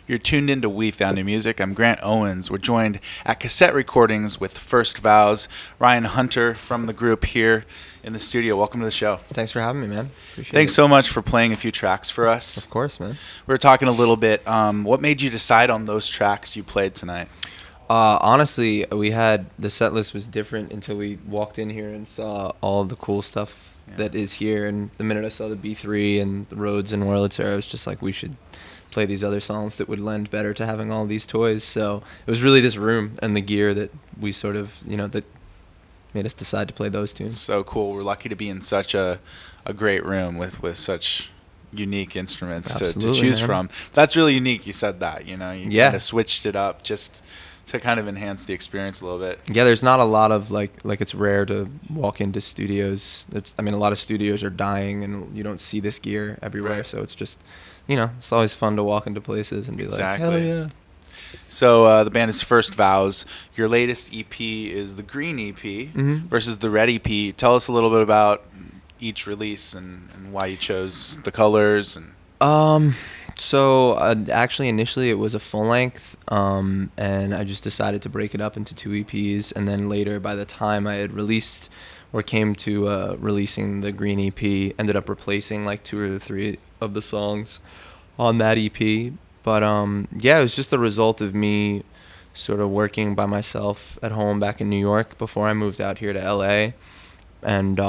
You're tuned into We Found New Music. I'm Grant Owens. We're joined at Cassette Recordings with First Vows. Ryan Hunter from the group here in the studio. Welcome to the show. Thanks for having me, man. Appreciate Thanks it. so much for playing a few tracks for us. Of course, man. We were talking a little bit. What made you decide on those tracks you played tonight? Honestly, we had the set list was different until we walked in here and saw all the cool stuff that is here. And the minute I saw the B3 and the Rhodes and Wurlitzer, I was just like, we should play these other songs that would lend better to having all these toys. So it was really this room and the gear that we sort of, that made us decide to play those tunes. So cool. We're lucky to be in such a great room with such unique instruments to choose from. That's really unique. You said that, you kind of switched it up just to kind of enhance the experience a little bit. Yeah, there's not a lot of like it's rare to walk into studios. A lot of studios are dying and you don't see this gear everywhere. Right. So it's just, it's always fun to walk into places and be like, hell yeah. So the band is First Vows. Your latest EP is the Green EP versus the Red EP. Tell us a little bit about each release and why you chose the colors. So actually initially it was a full length, and I just decided to break it up into 2 EPs, and then later by the time I had released or came to releasing the Green EP, ended up replacing like 2 or 3 of the songs on that EP. But it was just the result of me sort of working by myself at home back in New York before I moved out here to LA, and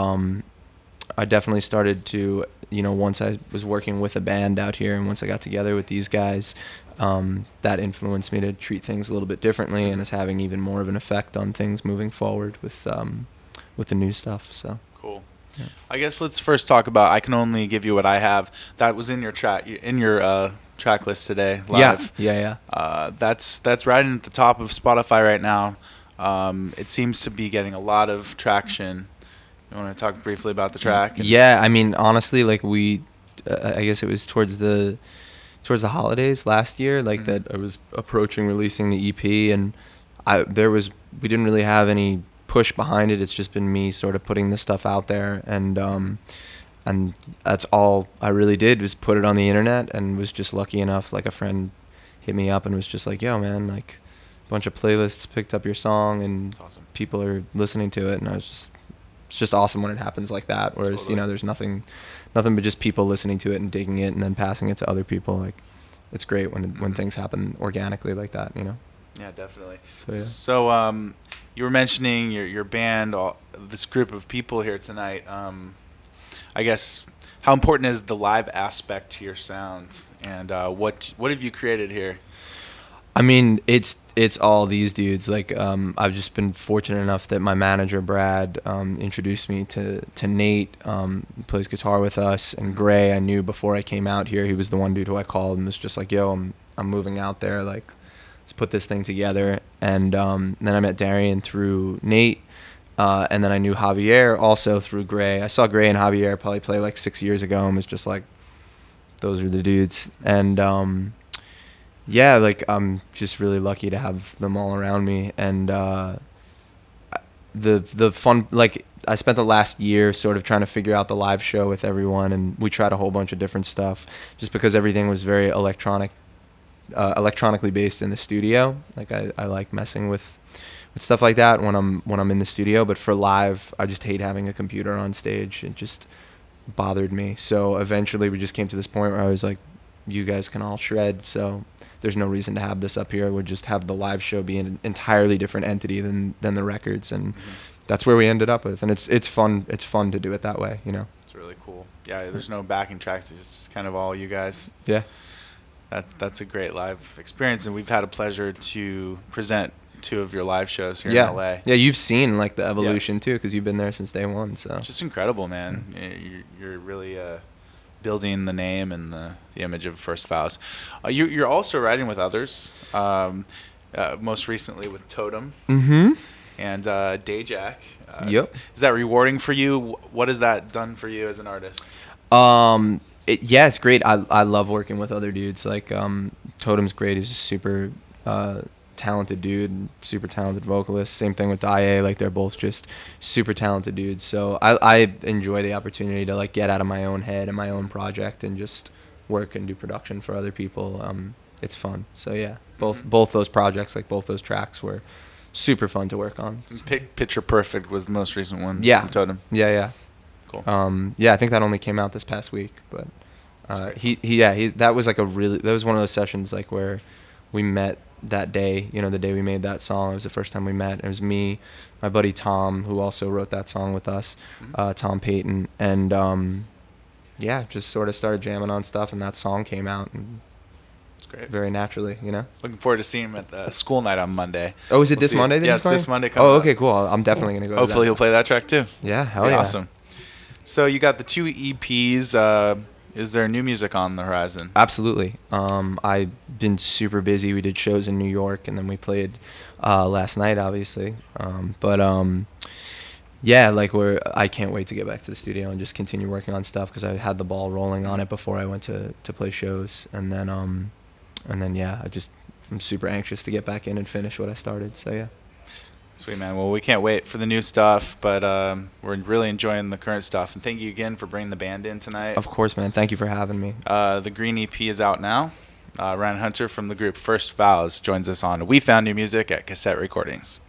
I definitely started to, once I was working with a band out here and once I got together with these guys, that influenced me to treat things a little bit differently and is having even more of an effect on things moving forward with the new stuff. So cool. Yeah. I guess let's first talk about I Can Only Give You What I Have. That was in your track list today live. Yeah. That's riding at the top of Spotify right now. It seems to be getting a lot of traction. You want to talk briefly about the track? Yeah, I mean, honestly, like I guess it was towards the holidays last year, that I was approaching releasing the EP, and we didn't really have any push behind it. It's just been me sort of putting the stuff out there, and that's all I really did was put it on the internet, and was just lucky enough, like a friend hit me up and was just like, yo, man, like a bunch of playlists picked up your song, and awesome. People are listening to it, and it's just awesome when it happens like that. Whereas, totally. There's nothing but just people listening to it and digging it and then passing it to other people. Like, it's great when things happen organically like that, Yeah, definitely. So, yeah. So, you were mentioning your band, this group of people here tonight. I guess, how important is the live aspect to your sound? And what have you created here? I mean, it's all these dudes. Like, I've just been fortunate enough that my manager Brad introduced me to Nate, who plays guitar with us, and Gray. I knew before I came out here. He was the one dude who I called and was just like, "Yo, I'm moving out there. Like, let's put this thing together." And then I met Darian through Nate, and then I knew Javier also through Gray. I saw Gray and Javier probably play like 6 years ago, and was just like, "Those are the dudes." And yeah, like I'm just really lucky to have them all around me, and the fun, like I spent the last year sort of trying to figure out the live show with everyone, and we tried a whole bunch of different stuff just because everything was very electronically based in the studio. Like I like messing with stuff like that when I'm in the studio, but for live I just hate having a computer on stage. It just bothered me. So eventually we just came to this point where I was like, you guys can all shred, so there's no reason to have this up here. We'll just have the live show be an entirely different entity than the records, and that's where we ended up with. And it's fun. It's fun to do it that way, It's really cool. Yeah, there's no backing tracks. It's just kind of all you guys. Yeah. That's a great live experience, and we've had a pleasure to present 2 of your live shows here in LA. Yeah, you've seen like the evolution too, because you've been there since day one. So it's just incredible, man. You're really building the name and the image of First Vows. You're also writing with others, most recently with Totem and Dayjack. Yep. Is that rewarding for you? What has that done for you as an artist? It's great. I love working with other dudes. Like Totem's great. He's a super talented dude, super talented vocalist. Same thing with Daye. Like they're both just super talented dudes. So I enjoy the opportunity to like get out of my own head and my own project and just work and do production for other people. it's fun. So yeah, both those projects, like both those tracks, were super fun to work on. Picture Perfect was the most recent one. Yeah. From Totem. Yeah. Cool. Yeah, I think that only came out this past week, but that was like that was one of those sessions like where we met that day, the day we made that song. It was the first time we met. It was me, my buddy Tom, who also wrote that song with us, Tom Payton, and just sort of started jamming on stuff, and that song came out. And it's great. Very naturally, Looking forward to seeing him at the school night on Monday. Oh, is it this Monday? Yeah, it's this Monday coming okay, up. cool. I'm definitely going to go Hopefully to he'll play that track too. Yeah, hell yeah. Awesome. So you got the 2 EPs. Is there new music on the horizon? Absolutely. I've been super busy. We did shows in New York, and then we played last night, obviously. I can't wait to get back to the studio and just continue working on stuff because I had the ball rolling on it before I went to play shows, and then I'm super anxious to get back in and finish what I started. So yeah. Sweet, man. Well, we can't wait for the new stuff, but we're really enjoying the current stuff. And thank you again for bringing the band in tonight. Of course, man. Thank you for having me. The Green EP is out now. Ryan Hunter from the group First Vows joins us on We Found New Music at Cassette Recordings.